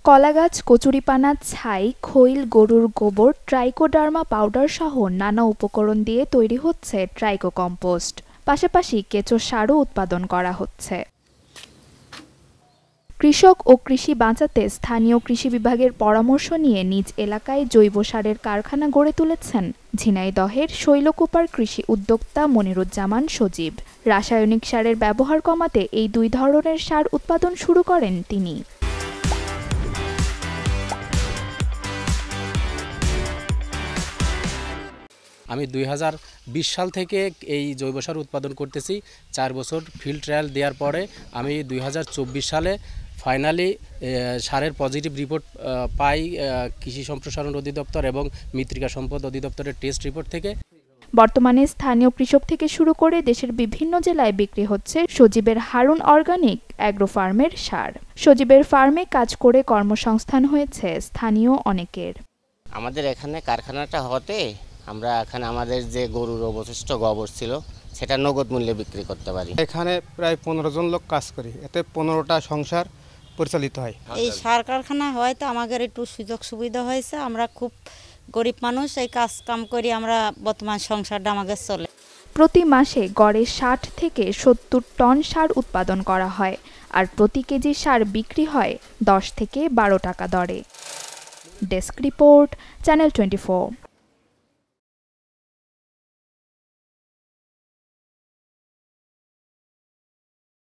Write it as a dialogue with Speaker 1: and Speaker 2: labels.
Speaker 1: কলাগাছ, কচুরিপানা, ছাই, খৈল, গরুর গোবর, ট্রাইকোডার্মা পাউডার সহ নানা উপকরণ দিয়ে তৈরি হচ্ছে ট্রাইকো কম্পোস্ট। পাশাপাশি কেঁচো সারও উৎপাদন করা হচ্ছে। কৃষক ও কৃষি বাঁচাতে স্থানীয় কৃষি বিভাগের পরামর্শ নিয়ে নিজ এলাকায় জৈব সারের কারখানা গড়ে তুলেছেন ঝিনাইদহের শৈলকুপার কৃষি উদ্যোক্তা মনিরুজ্জামান সজীব। রাসায়নিক সারের ব্যবহার কমাতে এই দুই ধরনের সার উৎপাদন শুরু করেন তিনি।
Speaker 2: আমি 2020 সাল থেকে এই জৈব সার উৎপাদন করতেছি। 4 বছর ফিল্ড ট্রায়াল দেওয়ার পরে আমি 2024 সালে ফাইনালি সারের পজিটিভ রিপোর্ট পাই কৃষি সম্প্রসারণ অধিদপ্তর এবং মৃত্তিকা সম্পদ অধিদপ্তরের টেস্ট রিপোর্ট থেকে।
Speaker 1: বর্তমানে স্থানীয় কৃষক থেকে শুরু করে দেশের বিভিন্ন জেলায় বিক্রি হচ্ছে সজীবের হারুন অর্গানিক অ্যাগ্রো ফার্মের সার। সজীবের ফার্মে কাজ করে কর্মসংস্থান হয়েছে স্থানীয় অনেকের।
Speaker 3: আমাদের এখানে কারখানাটা হতে আমরা এখানে আমাদের যে গরুর অবশিষ্ট গোবর ছিল সেটা নগদ মূল্যে বিক্রি করতে পারি।
Speaker 4: এখানে প্রায় 15 জন লোক কাজ করি, এতে 15টা সংসার পরিচালিত হয়।
Speaker 5: এই সার কারখানা হয়তো আমাদের একটু সুযোগ সুবিধা হয়েছে। আমরা খুব গরিব মানুষ, এই কাজ কাম করি আমরা বর্তমান সংসারটা আমাদের চলে।
Speaker 1: প্রতি মাসে গড়ে 60 থেকে 70 টন সার উৎপাদন করা হয়, আর প্রতি কেজি সার বিক্রি হয় 10 থেকে 12 টাকা দরে। Desk report, channel 24।